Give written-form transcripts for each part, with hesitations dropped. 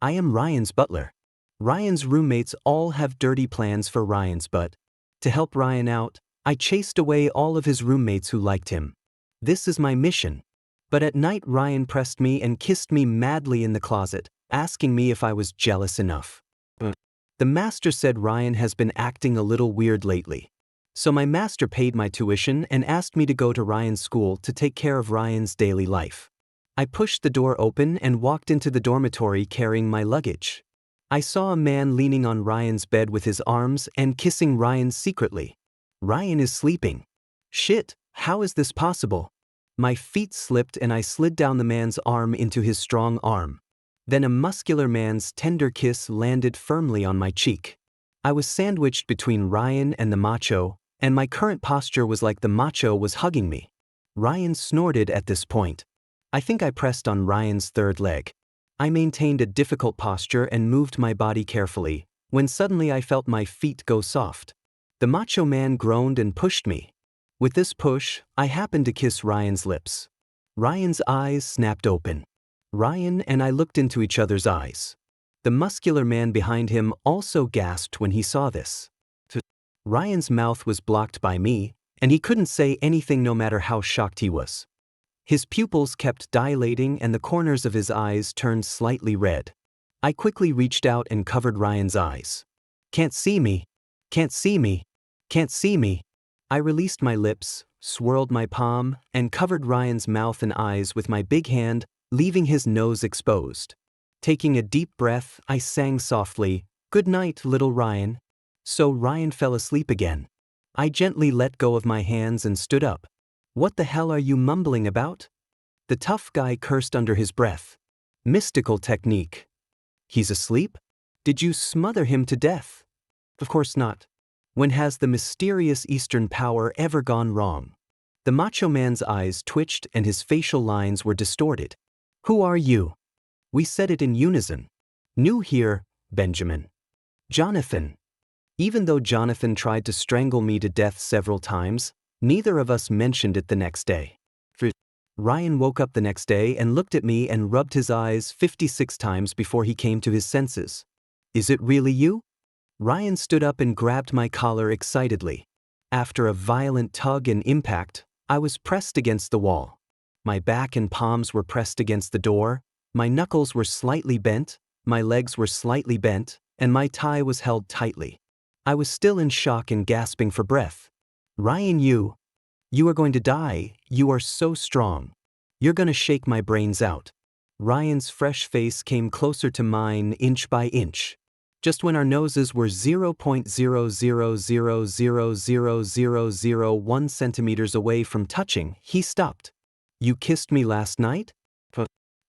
I am Ryan's butler. Ryan's roommates all have dirty plans for Ryan's butt. To help Ryan out, I chased away all of his roommates who liked him. This is my mission. But at night Ryan pressed me and kissed me madly in the closet, asking me if I was jealous enough. The master said Ryan has been acting a little weird lately. So my master paid my tuition and asked me to go to Ryan's school to take care of Ryan's daily life. I pushed the door open and walked into the dormitory carrying my luggage. I saw a man leaning on Ryan's bed with his arms and kissing Ryan secretly. Ryan is sleeping. Shit, how is this possible? My feet slipped and I slid down the man's arm into his strong arm. Then a muscular man's tender kiss landed firmly on my cheek. I was sandwiched between Ryan and the macho, and my current posture was like the macho was hugging me. Ryan snorted at this point. I think I pressed on Ryan's third leg. I maintained a difficult posture and moved my body carefully, when suddenly I felt my feet go soft. The macho man groaned and pushed me. With this push, I happened to kiss Ryan's lips. Ryan's eyes snapped open. Ryan and I looked into each other's eyes. The muscular man behind him also gasped when he saw this. Ryan's mouth was blocked by me, and he couldn't say anything no matter how shocked he was. His pupils kept dilating and the corners of his eyes turned slightly red. I quickly reached out and covered Ryan's eyes. Can't see me. Can't see me. Can't see me. I released my lips, swirled my palm, and covered Ryan's mouth and eyes with my big hand, leaving his nose exposed. Taking a deep breath, I sang softly, "Good night, little Ryan." So Ryan fell asleep again. I gently let go of my hands and stood up. "What the hell are you mumbling about?" The tough guy cursed under his breath. "Mystical technique." "He's asleep? Did you smother him to death?" "Of course not. When has the mysterious Eastern power ever gone wrong?" The macho man's eyes twitched and his facial lines were distorted. "Who are you?" We said it in unison. "New here, Benjamin." "Jonathan." Even though Jonathan tried to strangle me to death several times, neither of us mentioned it the next day. Ryan woke up the next day and looked at me and rubbed his eyes 56 times before he came to his senses. "Is it really you?" Ryan stood up and grabbed my collar excitedly. After a violent tug and impact, I was pressed against the wall. My back and palms were pressed against the door, my knuckles were slightly bent, my legs were slightly bent, and my tie was held tightly. I was still in shock and gasping for breath. "Ryan, you are going to die, you are so strong. You're gonna shake my brains out." Ryan's fresh face came closer to mine inch by inch. Just when our noses were 0.000000001 centimeters away from touching, he stopped. "You kissed me last night?"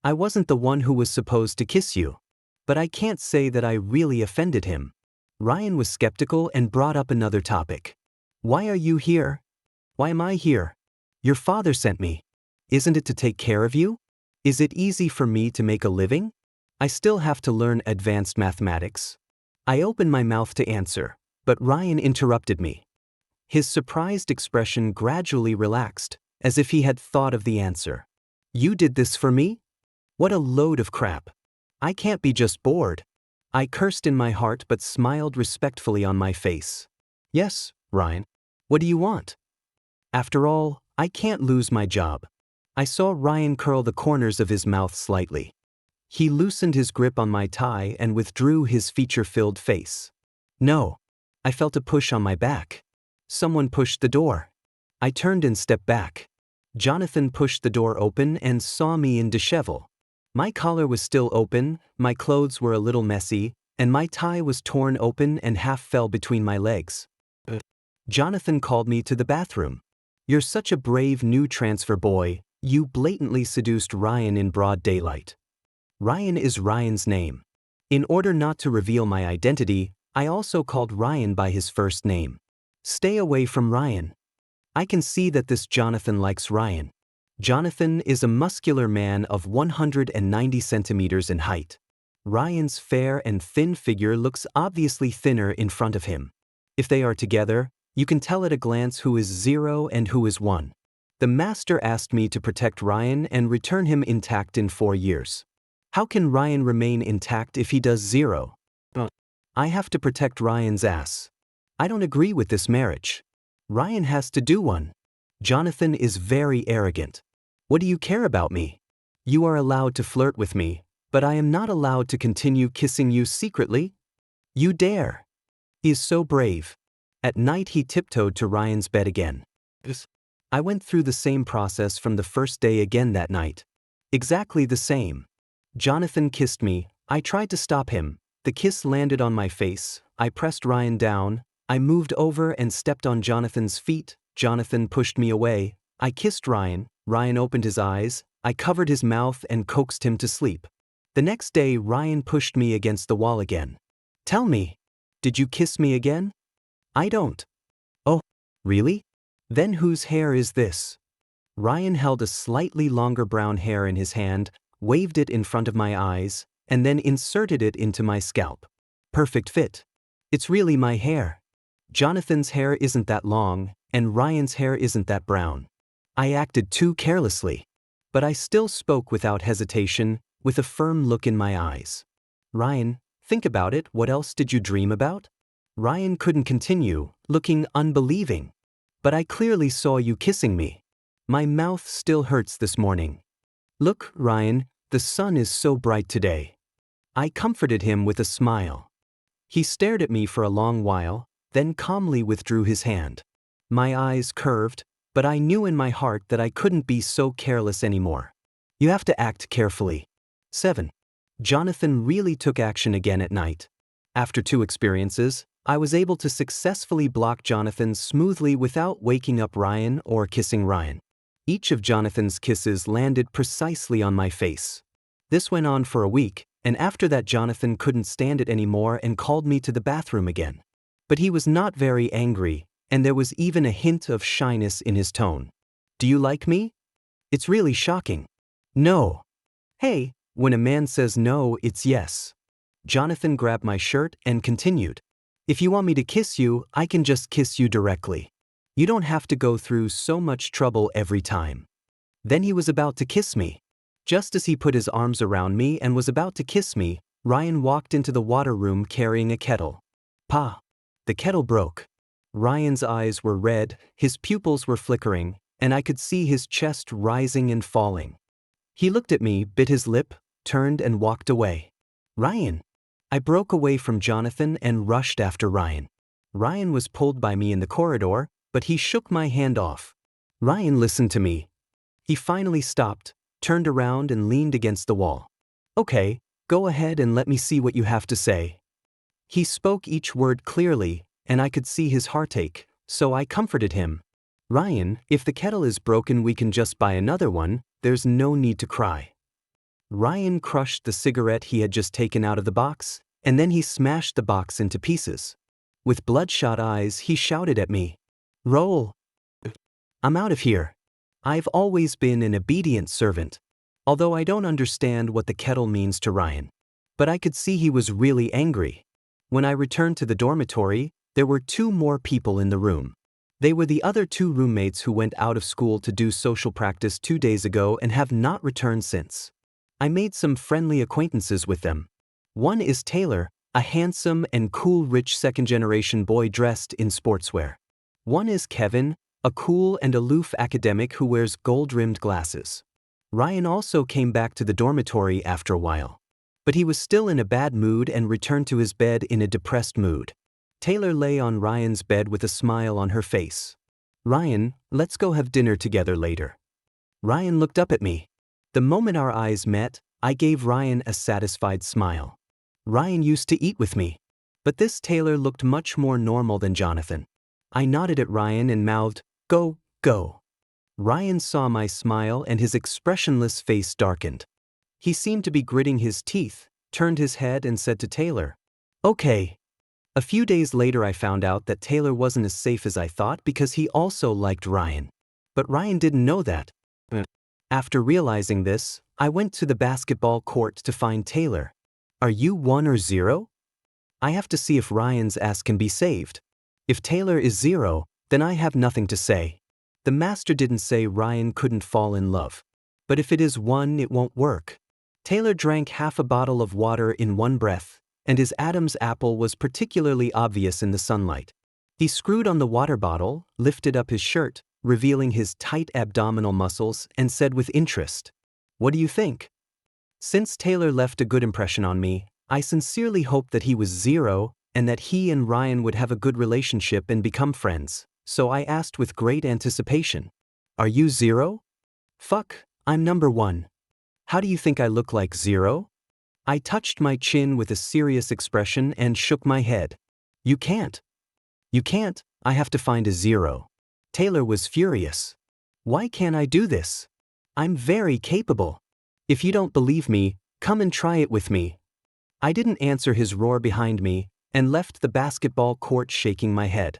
"I wasn't the one who was supposed to kiss you. But I can't say that I really offended him." Ryan was skeptical and brought up another topic. "Why are you here?" "Why am I here?" "Your father sent me. Isn't it to take care of you? Is it easy for me to make a living? I still have to learn advanced mathematics." I opened my mouth to answer, but Ryan interrupted me. His surprised expression gradually relaxed, as if he had thought of the answer. "You did this for me? What a load of crap. I can't be just bored." I cursed in my heart but smiled respectfully on my face. "Yes, Ryan. What do you want?" After all, I can't lose my job. I saw Ryan curl the corners of his mouth slightly. He loosened his grip on my tie and withdrew his feature-filled face. "No." I felt a push on my back. Someone pushed the door. I turned and stepped back. Jonathan pushed the door open and saw me in dishevel. My collar was still open, my clothes were a little messy, and my tie was torn open and half fell between my legs. Jonathan called me to the bathroom. "You're such a brave new transfer boy, you blatantly seduced Ryan in broad daylight." Ryan is Ryan's name. In order not to reveal my identity, I also called Ryan by his first name. "Stay away from Ryan." I can see that this Jonathan likes Ryan. Jonathan is a muscular man of 190 centimeters in height. Ryan's fair and thin figure looks obviously thinner in front of him. If they are together, you can tell at a glance who is 0 and who is 1. The master asked me to protect Ryan and return him intact in 4 years. How can Ryan remain intact if he does 0? I have to protect Ryan's ass. I don't agree with this marriage. Ryan has to do one. Jonathan is very arrogant. What do you care about me? You are allowed to flirt with me, but I am not allowed to continue kissing you secretly? You dare. He is so brave. At night he tiptoed to Ryan's bed again. I went through the same process from the first day again that night. Exactly the same. Jonathan kissed me, I tried to stop him. The kiss landed on my face, I pressed Ryan down, I moved over and stepped on Jonathan's feet, Jonathan pushed me away, I kissed Ryan, Ryan opened his eyes, I covered his mouth and coaxed him to sleep. The next day Ryan pushed me against the wall again. Tell me, did you kiss me again? I don't. Oh, really? Then whose hair is this? Ryan held a slightly longer brown hair in his hand, waved it in front of my eyes, and then inserted it into my scalp. Perfect fit. It's really my hair. Jonathan's hair isn't that long, and Ryan's hair isn't that brown. I acted too carelessly. But I still spoke without hesitation, with a firm look in my eyes. Ryan, think about it, what else did you dream about? Ryan couldn't continue, looking unbelieving. But I clearly saw you kissing me. My mouth still hurts this morning. Look, Ryan, the sun is so bright today. I comforted him with a smile. He stared at me for a long while, then calmly withdrew his hand. My eyes curved, but I knew in my heart that I couldn't be so careless anymore. You have to act carefully. 7. Jonathan really took action again at night. After 2 experiences, I was able to successfully block Jonathan smoothly without waking up Ryan or kissing Ryan. Each of Jonathan's kisses landed precisely on my face. This went on for a week, and after that Jonathan couldn't stand it anymore and called me to the bathroom again. But he was not very angry, and there was even a hint of shyness in his tone. Do you like me? It's really shocking. No. Hey, when a man says no, it's yes. Jonathan grabbed my shirt and continued. If you want me to kiss you, I can just kiss you directly. You don't have to go through so much trouble every time. Then he was about to kiss me. Just as he put his arms around me and was about to kiss me, Ryan walked into the water room carrying a kettle. Pa! The kettle broke. Ryan's eyes were red, his pupils were flickering, and I could see his chest rising and falling. He looked at me, bit his lip, turned and walked away. Ryan! I broke away from Jonathan and rushed after Ryan. Ryan was pulled by me in the corridor, but he shook my hand off. Ryan listened to me. He finally stopped, turned around and leaned against the wall. Okay, go ahead and let me see what you have to say. He spoke each word clearly, and I could see his heartache, so I comforted him. Ryan, if the kettle is broken we can just buy another one, there's no need to cry. Ryan crushed the cigarette he had just taken out of the box, and then he smashed the box into pieces. With bloodshot eyes he shouted at me. Roll! I'm out of here. I've always been an obedient servant, although I don't understand what the kettle means to Ryan. But I could see he was really angry. When I returned to the dormitory, there were 2 more people in the room. They were the other 2 roommates who went out of school to do social practice 2 days ago and have not returned since. I made some friendly acquaintances with them. One is Taylor, a handsome and cool rich second-generation boy dressed in sportswear. One is Kevin, a cool and aloof academic who wears gold-rimmed glasses. Ryan also came back to the dormitory after a while. But he was still in a bad mood and returned to his bed in a depressed mood. Taylor lay on Ryan's bed with a smile on her face. Ryan, let's go have dinner together later. Ryan looked up at me. The moment our eyes met, I gave Ryan a satisfied smile. Ryan used to eat with me. But this Taylor looked much more normal than Jonathan. I nodded at Ryan and mouthed, "Go, go." Ryan saw my smile and his expressionless face darkened. He seemed to be gritting his teeth, turned his head and said to Taylor, "Okay." A few days later I found out that Taylor wasn't as safe as I thought because he also liked Ryan. But Ryan didn't know that. After realizing this, I went to the basketball court to find Taylor. Are you 1 or 0? I have to see if Ryan's ass can be saved. If Taylor is 0, then I have nothing to say. The master didn't say Ryan couldn't fall in love. But if it is 1, it won't work. Taylor drank half a bottle of water in one breath, and his Adam's apple was particularly obvious in the sunlight. He screwed on the water bottle, lifted up his shirt, revealing his tight abdominal muscles, and said with interest, "What do you think?" Since Taylor left a good impression on me, I sincerely hoped that he was zero and that he and Ryan would have a good relationship and become friends, so I asked with great anticipation, "Are you zero?" "Fuck, I'm number one. How do you think I look like zero?" I touched my chin with a serious expression and shook my head. "You can't. You can't, I have to find a zero." Taylor was furious. "Why can't I do this? I'm very capable. If you don't believe me, come and try it with me." I didn't answer his roar behind me and left the basketball court shaking my head.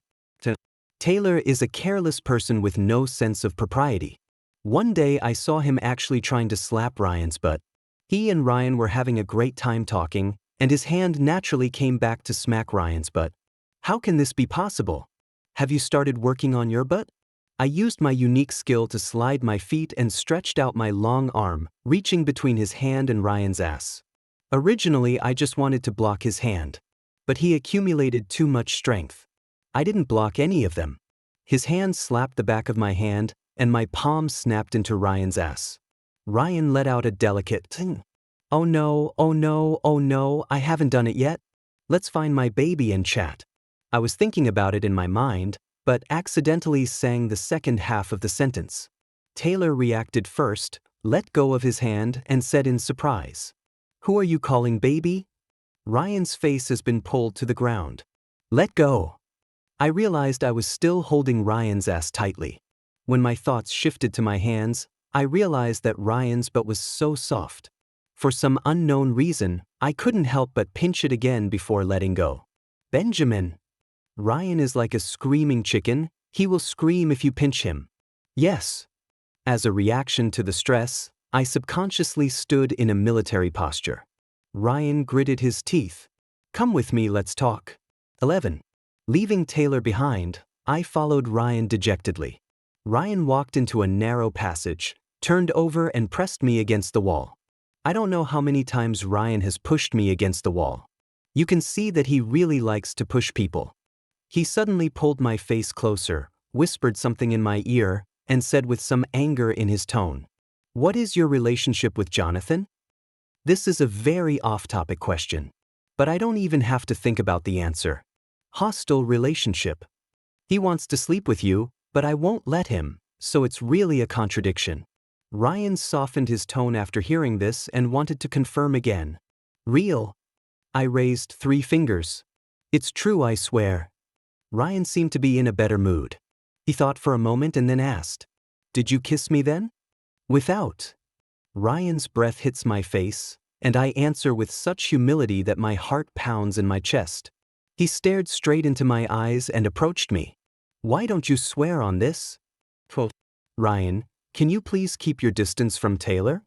Taylor is a careless person with no sense of propriety. One day I saw him actually trying to slap Ryan's butt. He and Ryan were having a great time talking, and his hand naturally came back to smack Ryan's butt. How can this be possible? Have you started working on your butt? I used my unique skill to slide my feet and stretched out my long arm, reaching between his hand and Ryan's ass. Originally, I just wanted to block his hand. But he accumulated too much strength. I didn't block any of them. His hand slapped the back of my hand, and my palm snapped into Ryan's ass. Ryan let out a delicate ting. "Oh no, oh no, oh no, I haven't done it yet. Let's find my baby and chat." I was thinking about it in my mind, but accidentally sang the second half of the sentence. Taylor reacted first, let go of his hand, and said in surprise, "Who are you calling baby?" Ryan's face has been pulled to the ground. "Let go." I realized I was still holding Ryan's ass tightly. When my thoughts shifted to my hands, I realized that Ryan's butt was so soft. For some unknown reason, I couldn't help but pinch it again before letting go. "Benjamin." "Ryan is like a screaming chicken, he will scream if you pinch him." "Yes." As a reaction to the stress, I subconsciously stood in a military posture. Ryan gritted his teeth. "Come with me, let's talk." 11. Leaving Taylor behind, I followed Ryan dejectedly. Ryan walked into a narrow passage, turned over and pressed me against the wall. I don't know how many times Ryan has pushed me against the wall. You can see that he really likes to push people. He suddenly pulled my face closer, whispered something in my ear, and said with some anger in his tone, "What is your relationship with Jonathan?" This is a very off-topic question, but I don't even have to think about the answer. Hostile relationship. He wants to sleep with you, but I won't let him, so it's really a contradiction. Ryan softened his tone after hearing this and wanted to confirm again. "Real?" I raised 3 fingers. "It's true, I swear." Ryan seemed to be in a better mood. He thought for a moment and then asked, "Did you kiss me then?" "Without." Ryan's breath hits my face, and I answer with such humility that my heart pounds in my chest. He stared straight into my eyes and approached me. "Why don't you swear on this?" "Ryan, can you please keep your distance from Taylor?"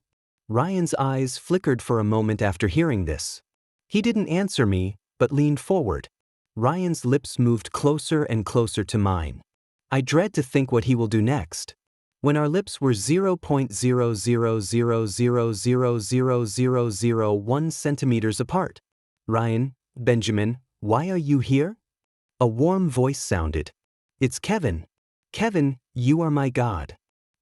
Ryan's eyes flickered for a moment after hearing this. He didn't answer me, but leaned forward. Ryan's lips moved closer and closer to mine. I dread to think what he will do next. When our lips were 0.000000001 centimeters apart. "Ryan, Benjamin, why are you here?" A warm voice sounded. "It's Kevin. Kevin, you are my God."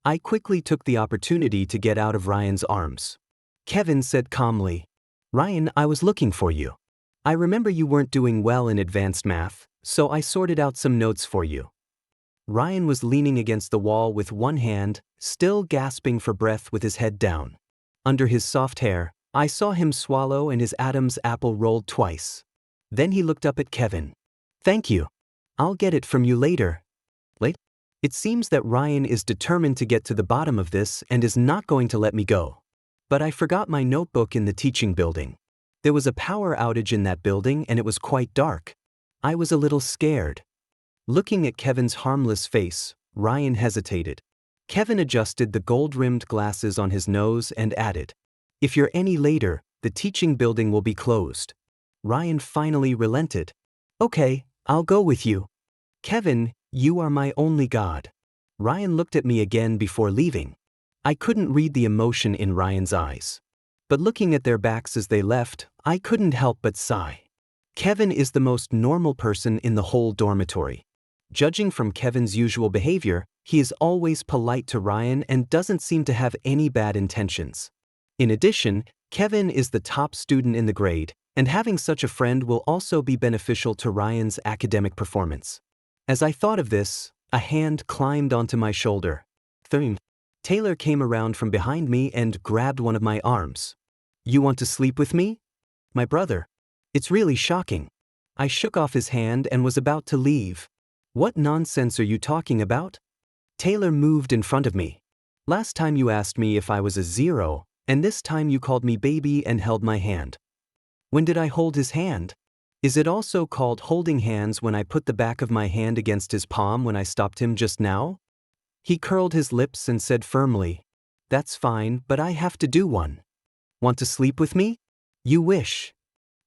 I quickly took the opportunity to get out of Ryan's arms. Kevin said calmly, "Ryan, I was looking for you. I remember you weren't doing well in advanced math, so I sorted out some notes for you." Ryan was leaning against the wall with one hand, still gasping for breath with his head down. Under his soft hair, I saw him swallow and his Adam's apple rolled twice. Then he looked up at Kevin. "Thank you. I'll get it from you later." Late? It seems that Ryan is determined to get to the bottom of this and is not going to let me go. But I forgot my notebook in the teaching building. There was a power outage in that building and it was quite dark. I was a little scared. Looking at Kevin's harmless face, Ryan hesitated. Kevin adjusted the gold-rimmed glasses on his nose and added, "If you're any later, the teaching building will be closed." Ryan finally relented. "Okay, I'll go with you." "Kevin, you are my only God." Ryan looked at me again before leaving. I couldn't read the emotion in Ryan's eyes. But looking at their backs as they left, I couldn't help but sigh. Kevin is the most normal person in the whole dormitory. Judging from Kevin's usual behavior, he is always polite to Ryan and doesn't seem to have any bad intentions. In addition, Kevin is the top student in the grade, and having such a friend will also be beneficial to Ryan's academic performance. As I thought of this, a hand climbed onto my shoulder. Taylor came around from behind me and grabbed one of my arms. "You want to sleep with me?" "My brother." "It's really shocking." I shook off his hand and was about to leave. "What nonsense are you talking about?" Taylor moved in front of me. "Last time you asked me if I was a 0, and this time you called me baby and held my hand." "When did I hold his hand?" "Is it also called holding hands when I put the back of my hand against his palm when I stopped him just now?" He curled his lips and said firmly, "That's fine, but I have to do one." "Want to sleep with me?" "You wish."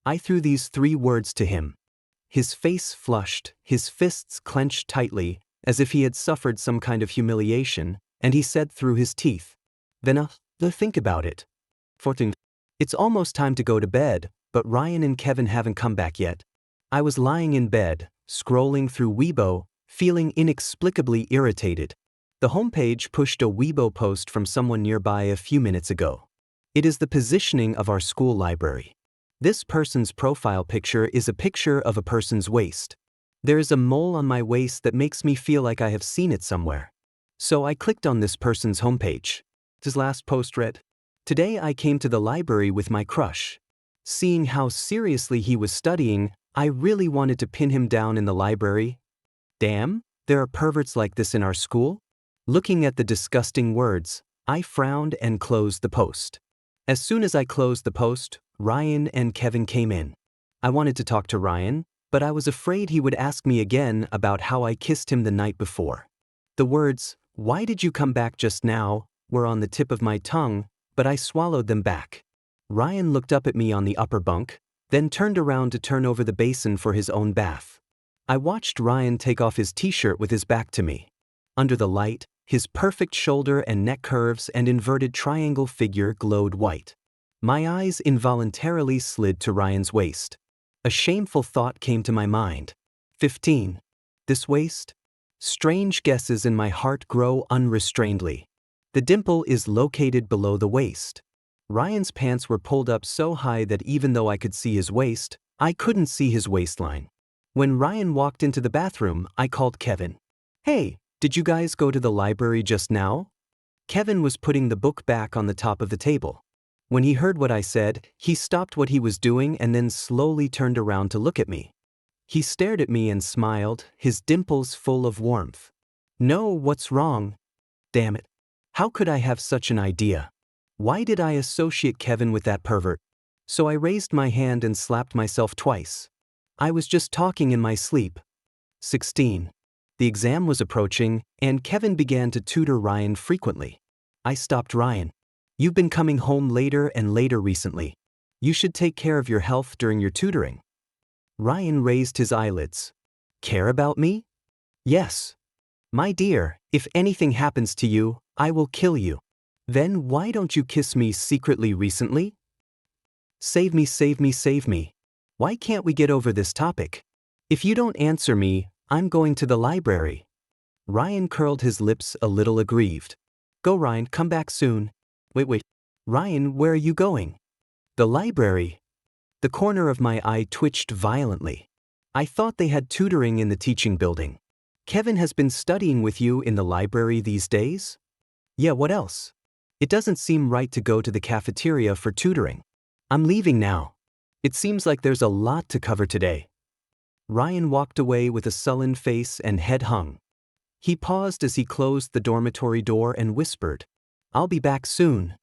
I threw these 3 words to him. His face flushed, his fists clenched tightly, as if he had suffered some kind of humiliation, and he said through his teeth, "Then think about it. It's almost time to go to bed, but Ryan and Kevin haven't come back yet." I was lying in bed, scrolling through Weibo, feeling inexplicably irritated. The homepage pushed a Weibo post from someone nearby a few minutes ago. It is the positioning of our school library. This person's profile picture is a picture of a person's waist. There is a mole on my waist that makes me feel like I have seen it somewhere. So I clicked on this person's homepage. His last post read, "Today I came to the library with my crush." Seeing how seriously he was studying, I really wanted to pin him down in the library. Damn, there are perverts like this in our school? Looking at the disgusting words, I frowned and closed the post. As soon as I closed the post, Ryan and Kevin came in. I wanted to talk to Ryan, but I was afraid he would ask me again about how I kissed him the night before. The words, "Why did you come back just now?" were on the tip of my tongue, but I swallowed them back. Ryan looked up at me on the upper bunk, then turned around to turn over the basin for his own bath. I watched Ryan take off his t-shirt with his back to me. Under the light, his perfect shoulder and neck curves and inverted triangle figure glowed white. My eyes involuntarily slid to Ryan's waist. A shameful thought came to my mind. 15. This waist? Strange guesses in my heart grow unrestrainedly. The dimple is located below the waist. Ryan's pants were pulled up so high that even though I could see his waist, I couldn't see his waistline. When Ryan walked into the bathroom, I called Kevin. "Hey, did you guys go to the library just now?" Kevin was putting the book back on the top of the table. When he heard what I said, he stopped what he was doing and then slowly turned around to look at me. He stared at me and smiled, his dimples full of warmth. "No, what's wrong?" Damn it. How could I have such an idea? Why did I associate Kevin with that pervert? So I raised my hand and slapped myself twice. I was just talking in my sleep. 16. The exam was approaching, and Kevin began to tutor Ryan frequently. I stopped Ryan. "You've been coming home later and later recently. You should take care of your health during your tutoring." Ryan raised his eyelids. "Care about me?" "Yes." "My dear, if anything happens to you, I will kill you." "Then why don't you kiss me secretly recently?" Save me, save me, save me. Why can't we get over this topic? If you don't answer me, I'm going to the library. Ryan curled his lips a little aggrieved. "Go Ryan, come back soon." Wait. "Ryan, where are you going?" "The library." The corner of my eye twitched violently. I thought they had tutoring in the teaching building. "Kevin has been studying with you in the library these days?" "Yeah, what else?" "It doesn't seem right to go to the cafeteria for tutoring." "I'm leaving now. It seems like there's a lot to cover today." Ryan walked away with a sullen face and head hung. He paused as he closed the dormitory door and whispered, "I'll be back soon."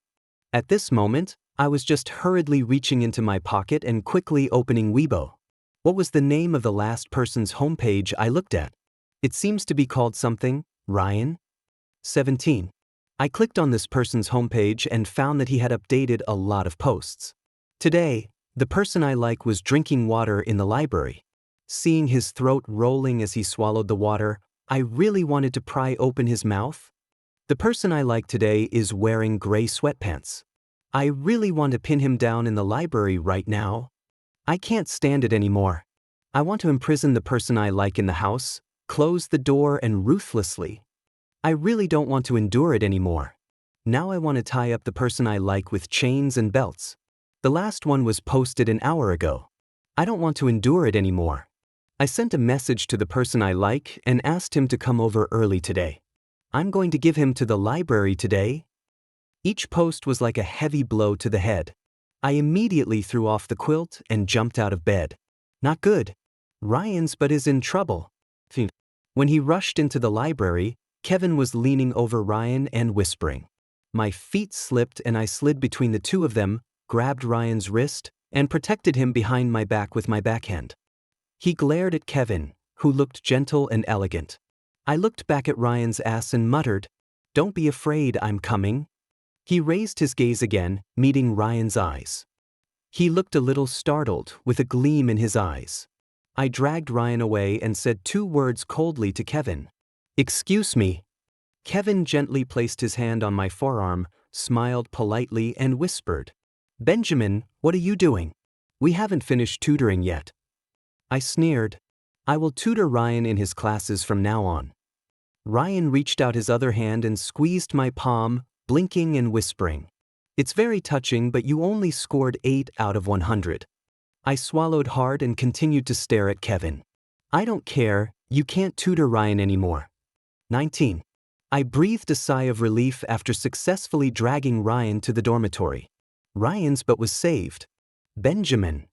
At this moment, I was just hurriedly reaching into my pocket and quickly opening Weibo. What was the name of the last person's homepage I looked at? It seems to be called something, Ryan. 17. I clicked on this person's homepage and found that he had updated a lot of posts. Today, the person I like was drinking water in the library. Seeing his throat rolling as he swallowed the water, I really wanted to pry open his mouth. The person I like today is wearing gray sweatpants. I really want to pin him down in the library right now. I can't stand it anymore. I want to imprison the person I like in the house, close the door and ruthlessly. I really don't want to endure it anymore. Now I want to tie up the person I like with chains and belts. The last one was posted an hour ago. I don't want to endure it anymore. I sent a message to the person I like and asked him to come over early today. I'm going to give him to the library today. Each post was like a heavy blow to the head. I immediately threw off the quilt and jumped out of bed. Not good. Ryan's butt is in trouble. When he rushed into the library, Kevin was leaning over Ryan and whispering. My feet slipped and I slid between the two of them, grabbed Ryan's wrist, and protected him behind my back with my backhand. He glared at Kevin, who looked gentle and elegant. I looked back at Ryan's ass and muttered, "Don't be afraid, I'm coming." He raised his gaze again, meeting Ryan's eyes. He looked a little startled, with a gleam in his eyes. I dragged Ryan away and said 2 words coldly to Kevin. "Excuse me." Kevin gently placed his hand on my forearm, smiled politely and whispered, "Benjamin, what are you doing? We haven't finished tutoring yet." I sneered. "I will tutor Ryan in his classes from now on." Ryan reached out his other hand and squeezed my palm, blinking and whispering, "It's very touching, but you only scored 8 out of 100. I swallowed hard and continued to stare at Kevin. "I don't care, you can't tutor Ryan anymore." 19. I breathed a sigh of relief after successfully dragging Ryan to the dormitory. Ryan's butt was saved. "Benjamin."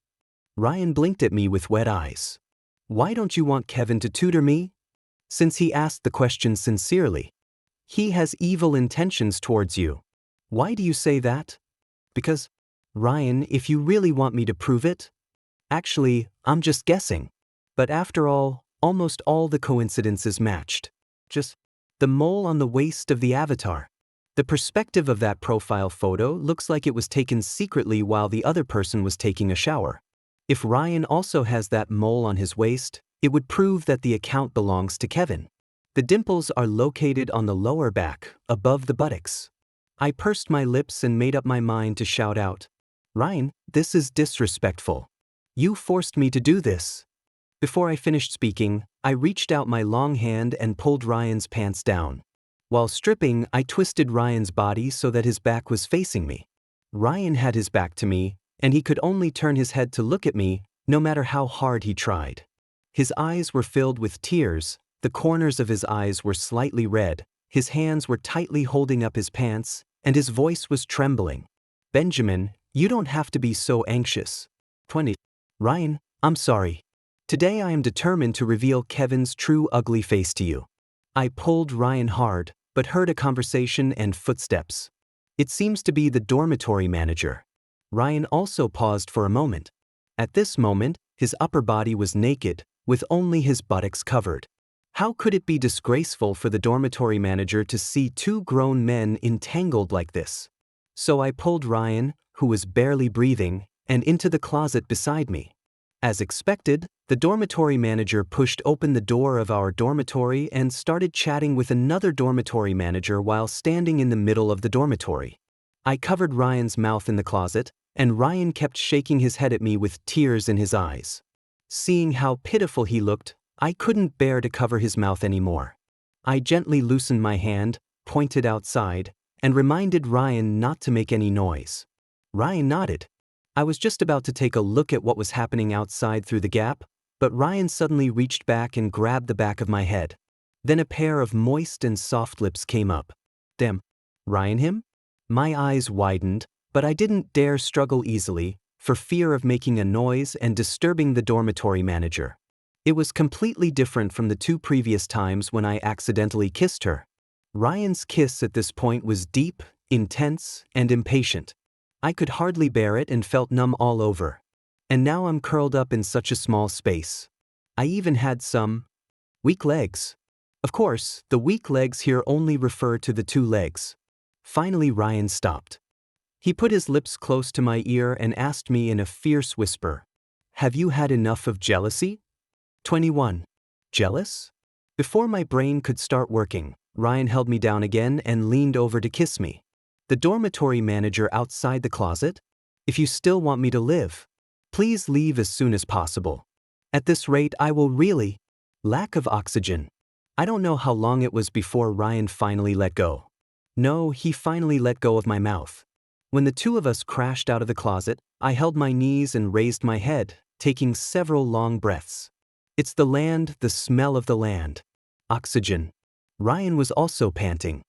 Ryan blinked at me with wet eyes. "Why don't you want Kevin to tutor me?" Since he asked the question sincerely. "He has evil intentions towards you." "Why do you say that?" "Because, Ryan, if you really want me to prove it." "Actually, I'm just guessing." But after all, almost all the coincidences matched. Just the mole on the waist of the avatar. The perspective of that profile photo looks like it was taken secretly while the other person was taking a shower. If Ryan also has that mole on his waist, it would prove that the account belongs to Kevin. The dimples are located on the lower back, above the buttocks. I pursed my lips and made up my mind to shout out, "Ryan, this is disrespectful. You forced me to do this." Before I finished speaking, I reached out my long hand and pulled Ryan's pants down. While stripping, I twisted Ryan's body so that his back was facing me. Ryan had his back to me, and he could only turn his head to look at me, no matter how hard he tried. His eyes were filled with tears, the corners of his eyes were slightly red, his hands were tightly holding up his pants, and his voice was trembling. "Benjamin, you don't have to be so anxious." 20. Ryan, I'm sorry. Today I am determined to reveal Kevin's true ugly face to you. I pulled Ryan hard, but heard a conversation and footsteps. It seems to be the dormitory manager. Ryan also paused for a moment. At this moment, his upper body was naked, with only his buttocks covered. How could it be disgraceful for the dormitory manager to see 2 grown men entangled like this? So I pulled Ryan, who was barely breathing, and into the closet beside me. As expected, the dormitory manager pushed open the door of our dormitory and started chatting with another dormitory manager while standing in the middle of the dormitory. I covered Ryan's mouth in the closet, and Ryan kept shaking his head at me with tears in his eyes. Seeing how pitiful he looked, I couldn't bear to cover his mouth anymore. I gently loosened my hand, pointed outside, and reminded Ryan not to make any noise. Ryan nodded. I was just about to take a look at what was happening outside through the gap, but Ryan suddenly reached back and grabbed the back of my head. Then a pair of moist and soft lips came up. Damn. Ryan him? My eyes widened, but I didn't dare struggle easily, for fear of making a noise and disturbing the dormitory manager. It was completely different from the 2 previous times when I accidentally kissed her. Ryan's kiss at this point was deep, intense, and impatient. I could hardly bear it and felt numb all over. And now I'm curled up in such a small space. I even had some weak legs. Of course, the weak legs here only refer to the 2 legs. Finally, Ryan stopped. He put his lips close to my ear and asked me in a fierce whisper, "Have you had enough of jealousy?" 21. Jealous? Before my brain could start working, Ryan held me down again and leaned over to kiss me. The dormitory manager outside the closet? If you still want me to live, please leave as soon as possible. At this rate, I will really. Lack of oxygen. I don't know how long it was before Ryan finally let go. No, he finally let go of my mouth. When the two of us crashed out of the closet, I held my knees and raised my head, taking several long breaths. It's the land, the smell of the land. Oxygen. Ryan was also panting.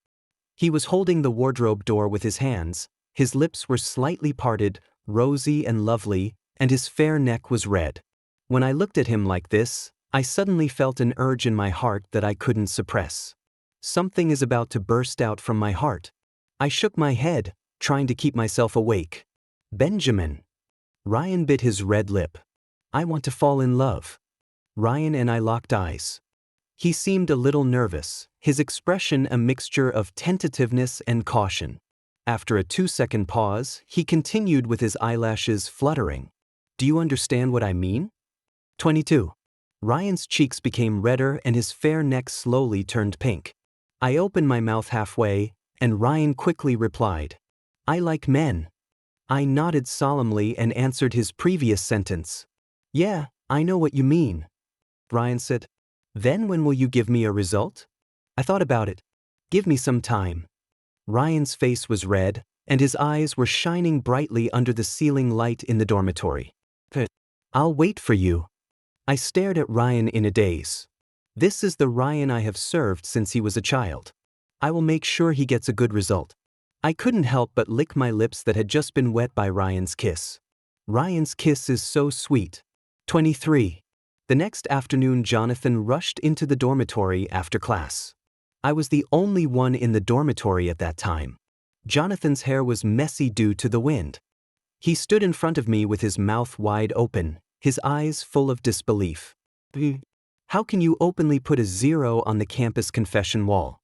He was holding the wardrobe door with his hands, his lips were slightly parted, rosy and lovely, and his fair neck was red. When I looked at him like this, I suddenly felt an urge in my heart that I couldn't suppress. Something is about to burst out from my heart. I shook my head, trying to keep myself awake. Benjamin. Ryan bit his red lip. I want to fall in love. Ryan and I locked eyes. He seemed a little nervous, his expression a mixture of tentativeness and caution. After a 2-second pause, he continued with his eyelashes fluttering. Do you understand what I mean? 22. Ryan's cheeks became redder and his fair neck slowly turned pink. I opened my mouth halfway, and Ryan quickly replied, I like men. I nodded solemnly and answered his previous sentence. Yeah, I know what you mean. Ryan said, Then when will you give me a result? I thought about it. Give me some time. Ryan's face was red, and his eyes were shining brightly under the ceiling light in the dormitory. I'll wait for you. I stared at Ryan in a daze. This is the Ryan I have served since he was a child. I will make sure he gets a good result. I couldn't help but lick my lips that had just been wet by Ryan's kiss. Ryan's kiss is so sweet. 23. The next afternoon, Jonathan rushed into the dormitory after class. I was the only one in the dormitory at that time. Jonathan's hair was messy due to the wind. He stood in front of me with his mouth wide open, his eyes full of disbelief. How can you openly put a 0 on the campus confession wall?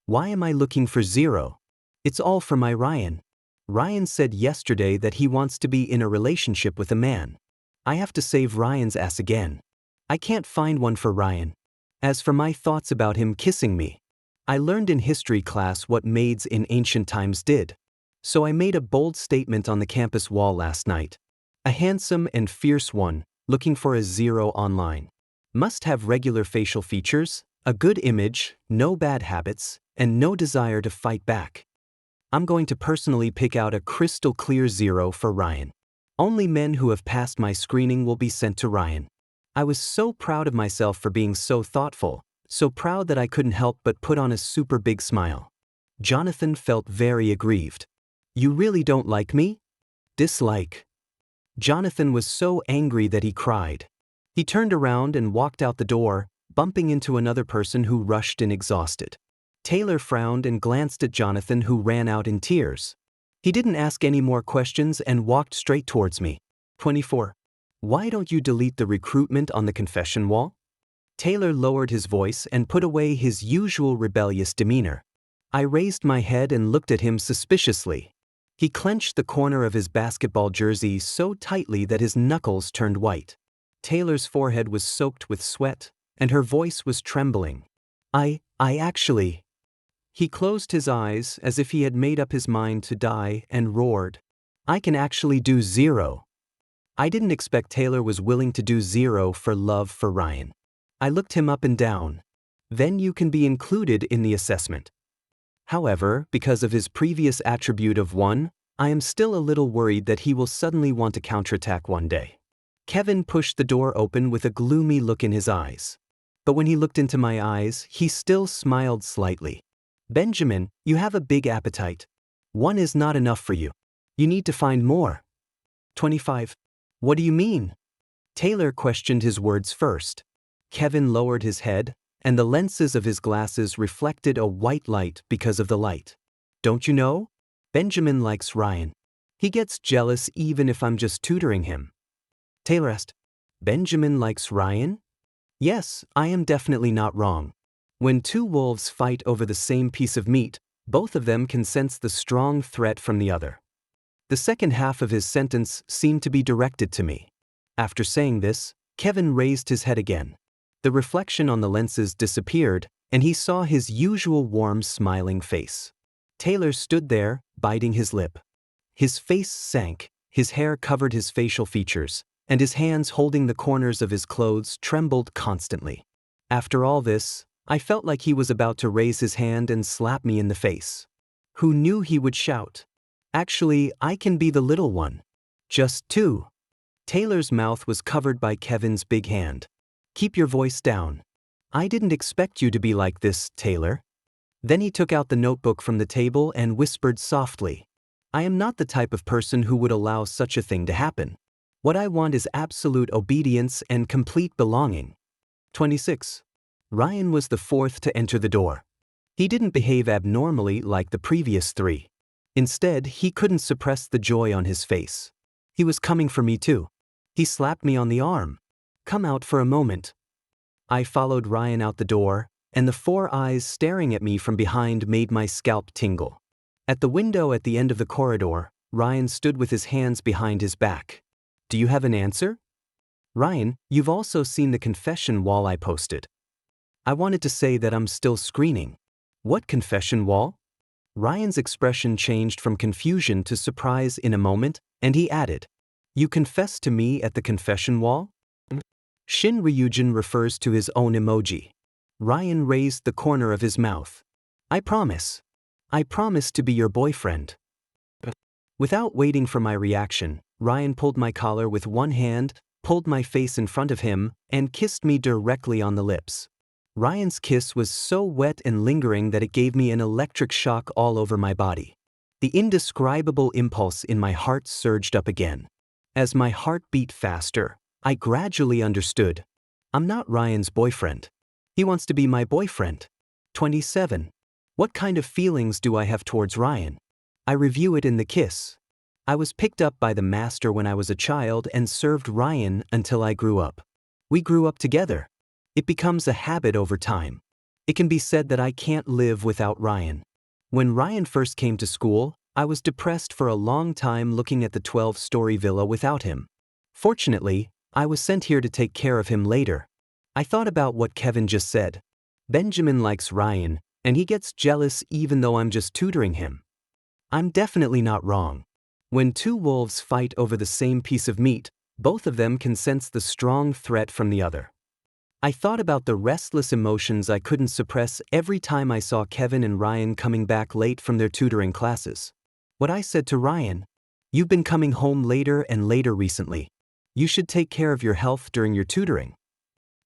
Why am I looking for 0? It's all for my Ryan. Ryan said yesterday that he wants to be in a relationship with a man. I have to save Ryan's ass again. I can't find one for Ryan. As for my thoughts about him kissing me, I learned in history class what maids in ancient times did. So I made a bold statement on the campus wall last night. A handsome and fierce one, looking for a 0 online. Must have regular facial features, a good image, no bad habits, and no desire to fight back. I'm going to personally pick out a crystal clear 0 for Ryan. Only men who have passed my screening will be sent to Ryan. I was so proud of myself for being so thoughtful, so proud that I couldn't help but put on a super big smile. Jonathan felt very aggrieved. You really don't like me? Dislike. Jonathan was so angry that he cried. He turned around and walked out the door, bumping into another person who rushed in exhausted. Taylor frowned and glanced at Jonathan, who ran out in tears. He didn't ask any more questions and walked straight towards me. 24. Why don't you delete the recruitment on the confession wall? Taylor lowered his voice and put away his usual rebellious demeanor. I raised my head and looked at him suspiciously. He clenched the corner of his basketball jersey so tightly that his knuckles turned white. Taylor's forehead was soaked with sweat, and her voice was trembling. I actually. He closed his eyes as if he had made up his mind to die and roared. I can actually do 0. I didn't expect Taylor was willing to do 0 for love for Ryan. I looked him up and down. Then you can be included in the assessment. However, because of his previous attribute of 1, I am still a little worried that he will suddenly want to counterattack one day. Kevin pushed the door open with a gloomy look in his eyes. But when he looked into my eyes, he still smiled slightly. Benjamin, you have a big appetite. 1 is not enough for you. You need to find more. 25. What do you mean? Taylor questioned his words first. Kevin lowered his head, and the lenses of his glasses reflected a white light because of the light. Don't you know? Benjamin likes Ryan. He gets jealous even if I'm just tutoring him. Taylor asked, Benjamin likes Ryan? Yes, I am definitely not wrong. When two wolves fight over the same piece of meat, both of them can sense the strong threat from the other. The second half of his sentence seemed to be directed to me. After saying this, Kevin raised his head again. The reflection on the lenses disappeared, and he saw his usual warm, smiling face. Taylor stood there, biting his lip. His face sank, his hair covered his facial features, and his hands holding the corners of his clothes trembled constantly. After all this, I felt like he was about to raise his hand and slap me in the face. Who knew he would shout? Actually, I can be the little one. Just two. Taylor's mouth was covered by Kevin's big hand. Keep your voice down. I didn't expect you to be like this, Taylor. Then he took out the notebook from the table and whispered softly. I am not the type of person who would allow such a thing to happen. What I want is absolute obedience and complete belonging. 26. Ryan was the fourth to enter the door. He didn't behave abnormally like the previous three. Instead, he couldn't suppress the joy on his face. He was coming for me too. He slapped me on the arm. Come out for a moment. I followed Ryan out the door, and the four eyes staring at me from behind made my scalp tingle. At the window at the end of the corridor, Ryan stood with his hands behind his back. Do you have an answer? Ryan, you've also seen the confession wall I posted. I wanted to say that I'm still screening. What confession wall? Ryan's expression changed from confusion to surprise in a moment, and he added, You confessed to me at the confession wall? Shin Ryujin refers to his own emoji. Ryan raised the corner of his mouth. I promise. I promise to be your boyfriend. Without waiting for my reaction, Ryan pulled my collar with one hand, pulled my face in front of him, and kissed me directly on the lips. Ryan's kiss was so wet and lingering that it gave me an electric shock all over my body. The indescribable impulse in my heart surged up again. As my heart beat faster, I gradually understood. I'm not Ryan's boyfriend. He wants to be my boyfriend. 27. What kind of feelings do I have towards Ryan? I review it in the kiss. I was picked up by the master when I was a child and served Ryan until I grew up. We grew up together. It becomes a habit over time. It can be said that I can't live without Ryan. When Ryan first came to school, I was depressed for a long time looking at the 12-story villa without him. Fortunately, I was sent here to take care of him later. I thought about what Kevin just said. Benjamin likes Ryan, and he gets jealous even though I'm just tutoring him. I'm definitely not wrong. When two wolves fight over the same piece of meat, both of them can sense the strong threat from the other. I thought about the restless emotions I couldn't suppress every time I saw Kevin and Ryan coming back late from their tutoring classes. What I said to Ryan, You've been coming home later and later recently. You should take care of your health during your tutoring.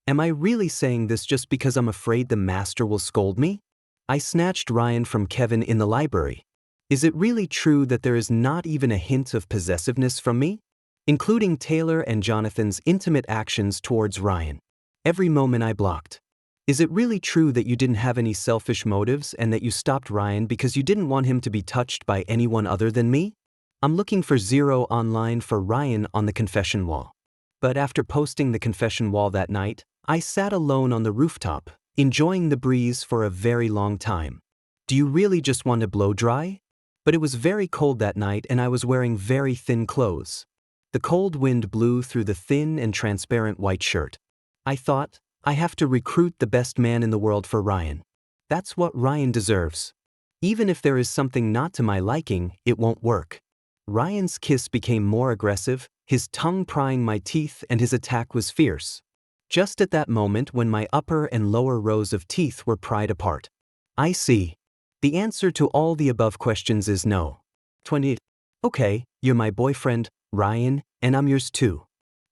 Am I really saying this just because I'm afraid the master will scold me? I snatched Ryan from Kevin in the library. Is it really true that there is not even a hint of possessiveness from me? Including Taylor and Jonathan's intimate actions towards Ryan. Every moment I blocked. Is it really true that you didn't have any selfish motives and that you stopped Ryan because you didn't want him to be touched by anyone other than me? I'm looking for 0 online for Ryan on the confession wall. But after posting the confession wall that night, I sat alone on the rooftop, enjoying the breeze for a very long time. Do you really just want to blow dry? But it was very cold that night and I was wearing very thin clothes. The cold wind blew through the thin and transparent white shirt. I thought, I have to recruit the best man in the world for Ryan. That's what Ryan deserves. Even if there is something not to my liking, it won't work. Ryan's kiss became more aggressive, his tongue prying my teeth, and his attack was fierce. Just at that moment when my upper and lower rows of teeth were pried apart. I see. The answer to all the above questions is no. 20. Okay, you're my boyfriend, Ryan, and I'm yours too.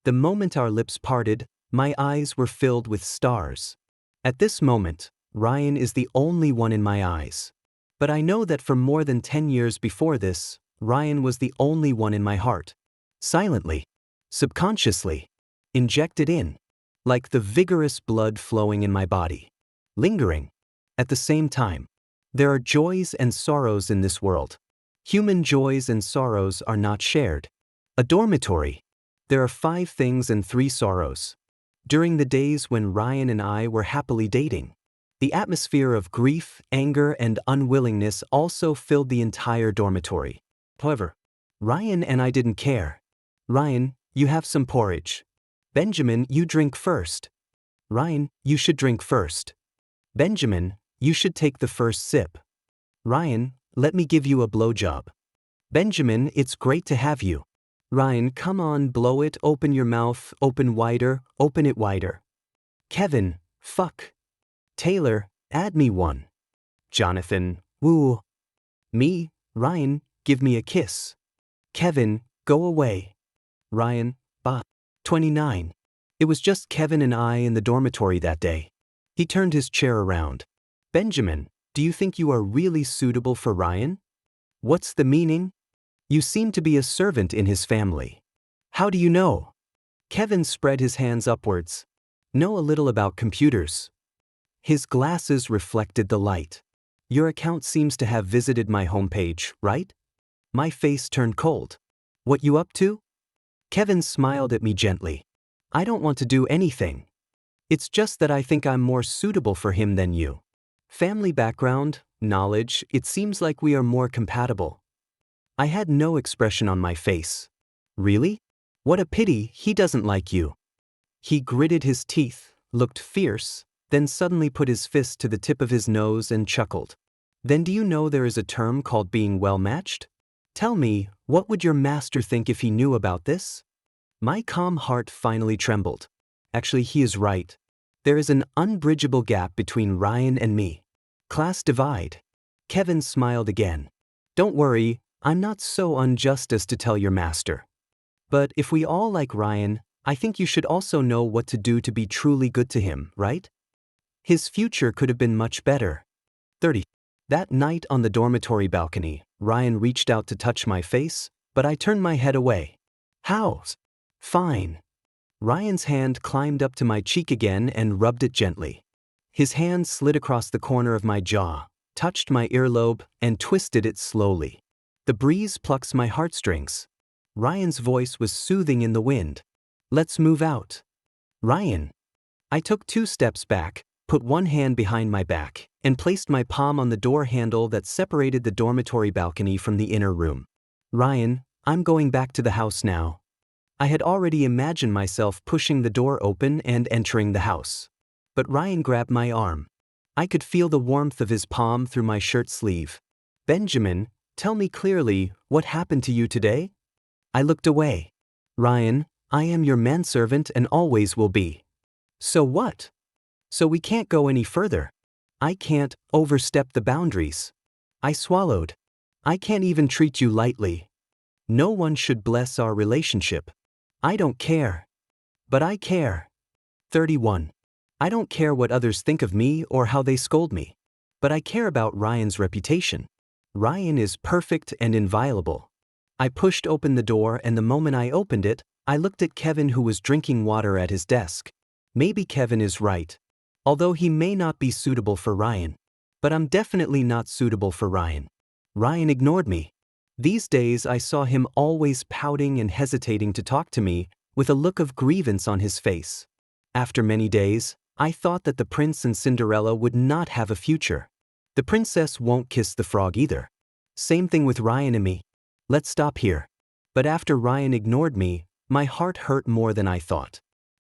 The moment our lips parted, my eyes were filled with stars. At this moment, Ryan is the only one in my eyes. But I know that for more than 10 years before this, Ryan was the only one in my heart. Silently, subconsciously, injected in, like the vigorous blood flowing in my body. Lingering. At the same time, there are joys and sorrows in this world. Human joys and sorrows are not shared. A dormitory. There are 5 things and 3 sorrows. During the days when Ryan and I were happily dating, the atmosphere of grief, anger, and unwillingness also filled the entire dormitory. However, Ryan and I didn't care. Ryan, you have some porridge. Benjamin, you drink first. Ryan, you should drink first. Benjamin, you should take the first sip. Ryan, Let me give you a blowjob. Benjamin, it's great to have you. Ryan, come on, blow it, open your mouth, open it wider. Kevin, fuck. Taylor, add me one. Jonathan, woo. Me, Ryan, give me a kiss. Kevin, go away. Ryan, bah. 29. It was just Kevin and I in the dormitory that day. He turned his chair around. Benjamin, do you think you are really suitable for Ryan? What's the meaning? You seem to be a servant in his family. How do you know? Kevin spread his hands upwards. Know a little about computers. His glasses reflected the light. Your account seems to have visited my homepage, right? My face turned cold. What you up to? Kevin smiled at me gently. I don't want to do anything. It's just that I think I'm more suitable for him than you. Family background, knowledge, it seems like we are more compatible. I had no expression on my face. Really? What a pity he doesn't like you. He gritted his teeth, looked fierce, then suddenly put his fist to the tip of his nose and chuckled. Then do you know there is a term called being well-matched? Tell me, what would your master think if he knew about this? My calm heart finally trembled. Actually, he is right. There is an unbridgeable gap between Ryan and me. Class divide. Kevin smiled again. Don't worry, I'm not so unjust as to tell your master. But if we all like Ryan, I think you should also know what to do to be truly good to him, right? His future could have been much better. 30. That night on the dormitory balcony, Ryan reached out to touch my face, but I turned my head away. How? Fine. Ryan's hand climbed up to my cheek again and rubbed it gently. His hand slid across the corner of my jaw, touched my earlobe, and twisted it slowly. The breeze plucks my heartstrings. Ryan's voice was soothing in the wind. Let's move out. Ryan. I took 2 steps back, put one hand behind my back, and placed my palm on the door handle that separated the dormitory balcony from the inner room. Ryan, I'm going back to the house now. I had already imagined myself pushing the door open and entering the house. But Ryan grabbed my arm. I could feel the warmth of his palm through my shirt sleeve. Benjamin, tell me clearly, what happened to you today? I looked away. Ryan, I am your manservant and always will be. So what? So we can't go any further. I can't overstep the boundaries. I swallowed. I can't even treat you lightly. No one should bless our relationship. I don't care. But I care. 31. I don't care what others think of me or how they scold me. But I care about Ryan's reputation. Ryan is perfect and inviolable. I pushed open the door, and the moment I opened it, I looked at Kevin, who was drinking water at his desk. Maybe Kevin is right. Although he may not be suitable for Ryan. But I'm definitely not suitable for Ryan. Ryan ignored me. These days I saw him always pouting and hesitating to talk to me, with a look of grievance on his face. After many days, I thought that the prince and Cinderella would not have a future. The princess won't kiss the frog either. Same thing with Ryan and me. Let's stop here. But after Ryan ignored me, my heart hurt more than I thought.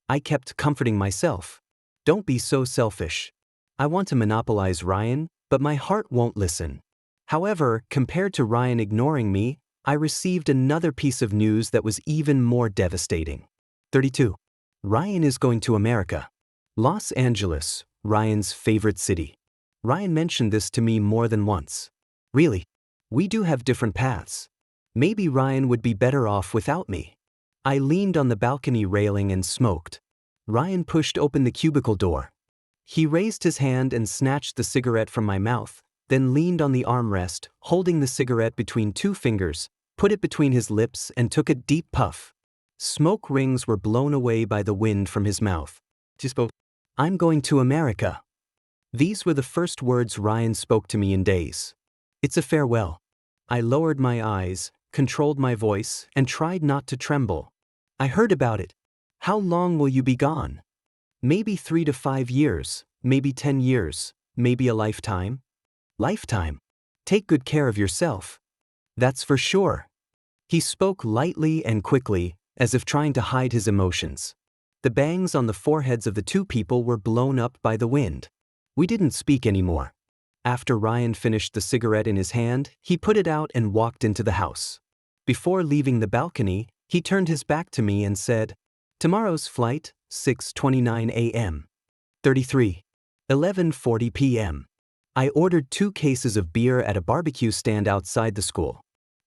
I kept comforting myself. Don't be so selfish. I want to monopolize Ryan, but my heart won't listen. However, compared to Ryan ignoring me, I received another piece of news that was even more devastating. 32. Ryan is going to America. Los Angeles, Ryan's favorite city. Ryan mentioned this to me more than once. Really? We do have different paths. Maybe Ryan would be better off without me. I leaned on the balcony railing and smoked. Ryan pushed open the cubicle door. He raised his hand and snatched the cigarette from my mouth, then leaned on the armrest, holding the cigarette between 2 fingers, put it between his lips and took a deep puff. Smoke rings were blown away by the wind from his mouth. He spoke, I'm going to America. These were the first words Ryan spoke to me in days. It's a farewell. I lowered my eyes, controlled my voice, and tried not to tremble. I heard about it. How long will you be gone? Maybe 3 to 5 years, maybe 10 years, maybe a lifetime. Lifetime. Take good care of yourself. That's for sure. He spoke lightly and quickly, as if trying to hide his emotions. The bangs on the foreheads of the 2 people were blown up by the wind. We didn't speak anymore. After Ryan finished the cigarette in his hand, he put it out and walked into the house. Before leaving the balcony, he turned his back to me and said, "Tomorrow's flight, 6:29 a.m. 33. 11:40 p.m. I ordered 2 cases of beer at a barbecue stand outside the school.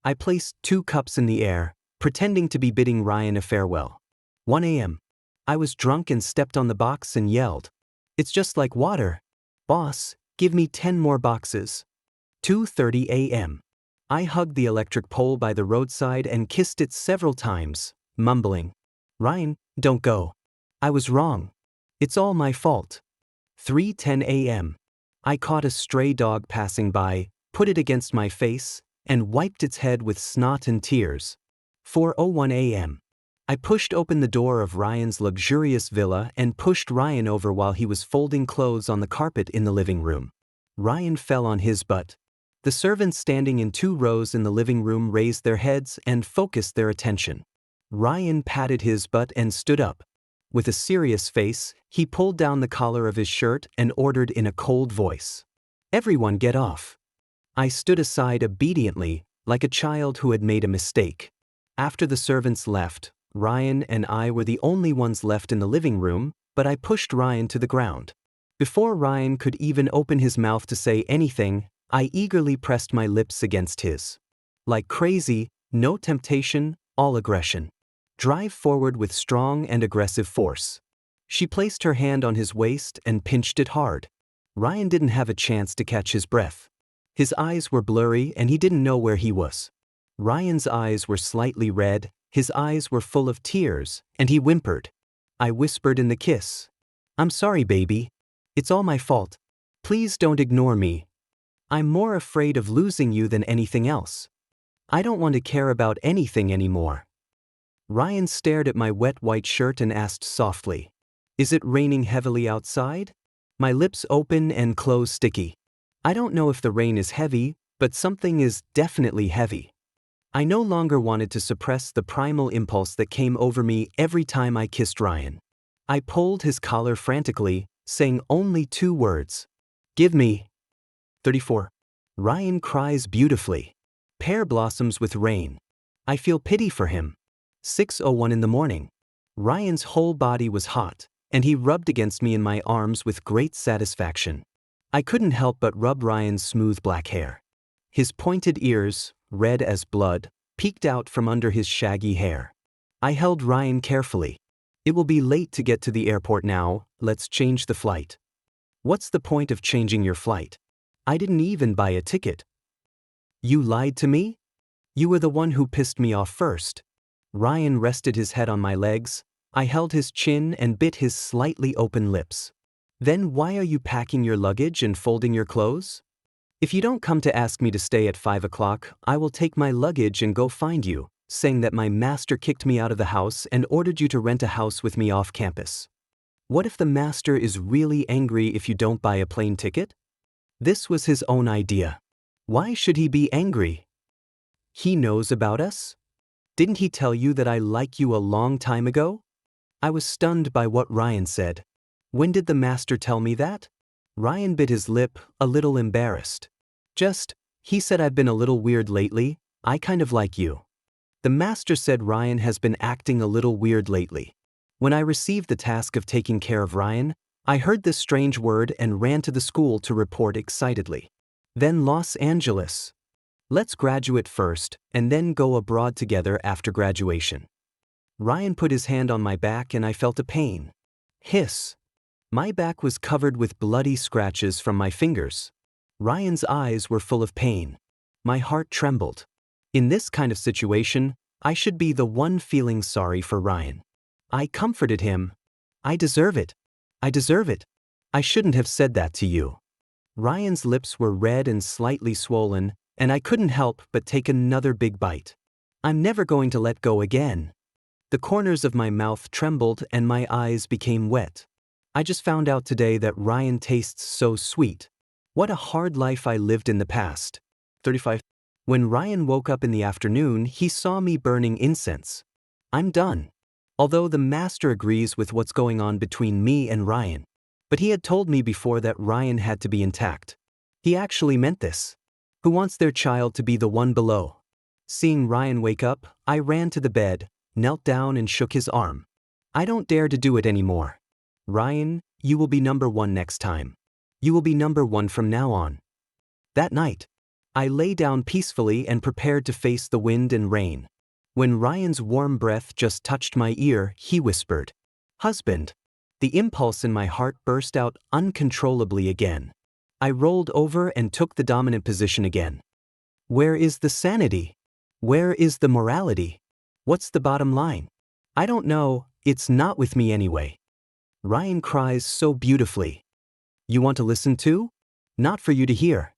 I placed 2 cups in the air, pretending to be bidding Ryan a farewell. 1 a.m. I was drunk and stepped on the box and yelled, "It's just like water. Boss, give me 10 more boxes." 2:30 a.m. I hugged the electric pole by the roadside and kissed it several times, mumbling, "Ryan, don't go. I was wrong. It's all my fault." 3:10 a.m. I caught a stray dog passing by, put it against my face, and wiped its head with snot and tears. 4:01 a.m. I pushed open the door of Ryan's luxurious villa and pushed Ryan over while he was folding clothes on the carpet in the living room. Ryan fell on his butt. The servants standing in 2 rows in the living room raised their heads and focused their attention. Ryan patted his butt and stood up. With a serious face, he pulled down the collar of his shirt and ordered in a cold voice, "Everyone get off." I stood aside obediently, like a child who had made a mistake. After the servants left, Ryan and I were the only ones left in the living room, but I pushed Ryan to the ground. Before Ryan could even open his mouth to say anything, I eagerly pressed my lips against his. Like crazy, no temptation, all aggression. Drive forward with strong and aggressive force. She placed her hand on his waist and pinched it hard. Ryan didn't have a chance to catch his breath. His eyes were blurry and he didn't know where he was. Ryan's eyes were slightly red, his eyes were full of tears, and he whimpered. I whispered in the kiss, "I'm sorry, baby. It's all my fault. Please don't ignore me. I'm more afraid of losing you than anything else. I don't want to care about anything anymore." Ryan stared at my wet white shirt and asked softly, "Is it raining heavily outside?" My lips open and close sticky. I don't know if the rain is heavy, but something is definitely heavy. I no longer wanted to suppress the primal impulse that came over me every time I kissed Ryan. I pulled his collar frantically, saying only 2 words. "Give me." 34. Ryan cries beautifully. Pear blossoms with rain. I feel pity for him. 6:01 in the morning. Ryan's whole body was hot, and he rubbed against me in my arms with great satisfaction. I couldn't help but rub Ryan's smooth black hair. His pointed ears, red as blood, peeked out from under his shaggy hair. I held Ryan carefully. "It will be late to get to the airport now, let's change the flight." "What's the point of changing your flight? I didn't even buy a ticket." "You lied to me? You were the one who pissed me off first." Ryan rested his head on my legs. I held his chin and bit his slightly open lips. "Then why are you packing your luggage and folding your clothes? If you don't come to ask me to stay at 5 o'clock, I will take my luggage and go find you, saying that my master kicked me out of the house and ordered you to rent a house with me off campus. What if the master is really angry if you don't buy a plane ticket?" This was his own idea. Why should he be angry? He knows about us? Didn't he tell you that I like you a long time ago? I was stunned by what Ryan said. When did the master tell me that? Ryan bit his lip, a little embarrassed. He said I've been a little weird lately. I kind of like you. The master said Ryan has been acting a little weird lately. When I received the task of taking care of Ryan, I heard this strange word and ran to the school to report excitedly. Then Los Angeles. Let's graduate first, and then go abroad together after graduation. Ryan put his hand on my back and I felt a pain. Hiss. My back was covered with bloody scratches from my fingers. Ryan's eyes were full of pain. My heart trembled. In this kind of situation, I should be the one feeling sorry for Ryan. I comforted him. "I deserve it. I deserve it. I shouldn't have said that to you." Ryan's lips were red and slightly swollen, and I couldn't help but take another big bite. I'm never going to let go again. The corners of my mouth trembled and my eyes became wet. I just found out today that Ryan tastes so sweet. What a hard life I lived in the past. 35. When Ryan woke up in the afternoon, he saw me burning incense. I'm done. Although the master agrees with what's going on between me and Ryan. But he had told me before that Ryan had to be intact. He actually meant this. Who wants their child to be the one below? Seeing Ryan wake up, I ran to the bed, knelt down and shook his arm. I don't dare to do it anymore. Ryan, you will be number one next time. You will be number one from now on. That night, I lay down peacefully and prepared to face the wind and rain. When Ryan's warm breath just touched my ear, he whispered, "Husband." The impulse in my heart burst out uncontrollably again. I rolled over and took the dominant position again. Where is the sanity? Where is the morality? What's the bottom line? I don't know, it's not with me anyway. Ryan cries so beautifully. You want to listen too? Not for you to hear.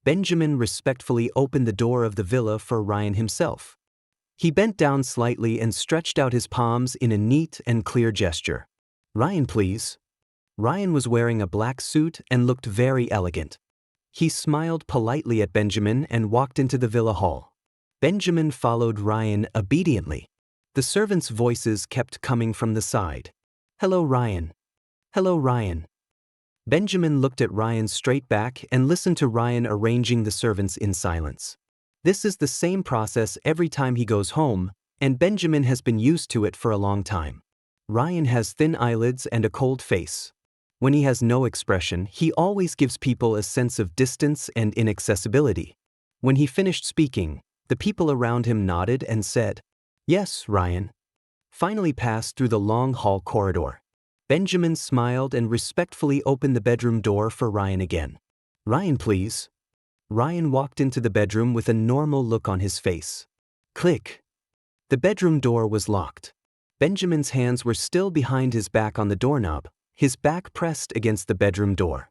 Benjamin respectfully opened the door of the villa for Ryan himself. He bent down slightly and stretched out his palms in a neat and clear gesture. Ryan, please. Ryan was wearing a black suit and looked very elegant. He smiled politely at Benjamin and walked into the villa hall. Benjamin followed Ryan obediently. The servants' voices kept coming from the side. Hello, Ryan. Hello, Ryan. Benjamin looked at Ryan's straight back and listened to Ryan arranging the servants in silence. This is the same process every time he goes home, and Benjamin has been used to it for a long time. Ryan has thin eyelids and a cold face. When he has no expression, he always gives people a sense of distance and inaccessibility. When he finished speaking, the people around him nodded and said, "Yes, Ryan." Finally passed through the long hall corridor. Benjamin smiled and respectfully opened the bedroom door for Ryan again. Ryan, please. Ryan walked into the bedroom with a normal look on his face. Click. The bedroom door was locked. Benjamin's hands were still behind his back on the doorknob, his back pressed against the bedroom door.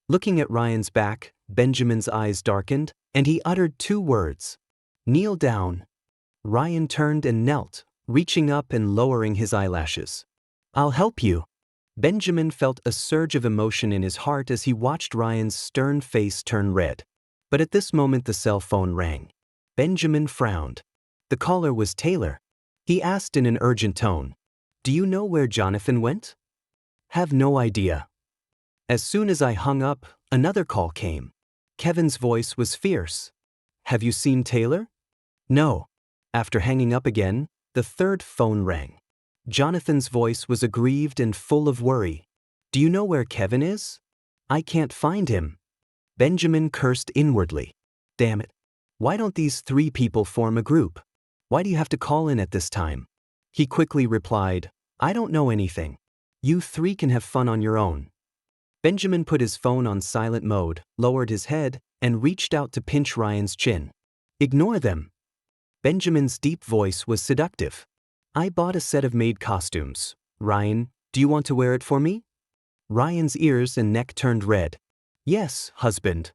Looking at Ryan's back, Benjamin's eyes darkened, and he uttered two words. Kneel down. Ryan turned and knelt, reaching up and lowering his eyelashes. I'll help you. Benjamin felt a surge of emotion in his heart as he watched Ryan's stern face turn red. But at this moment the cell phone rang. Benjamin frowned. The caller was Taylor. He asked in an urgent tone, "Do you know where Jonathan went?" "Have no idea." As soon as I hung up, another call came. Kevin's voice was fierce. "Have you seen Taylor?" "No." After hanging up again, the third phone rang. Jonathan's voice was aggrieved and full of worry. "Do you know where Kevin is?" "I can't find him." Benjamin cursed inwardly. Damn it. Why don't these three people form a group? Why do you have to call in at this time? He quickly replied, "I don't know anything. You three can have fun on your own." Benjamin put his phone on silent mode, lowered his head, and reached out to pinch Ryan's chin. "Ignore them." Benjamin's deep voice was seductive. "I bought a set of maid costumes. Ryan, do you want to wear it for me?" Ryan's ears and neck turned red. "Yes, husband.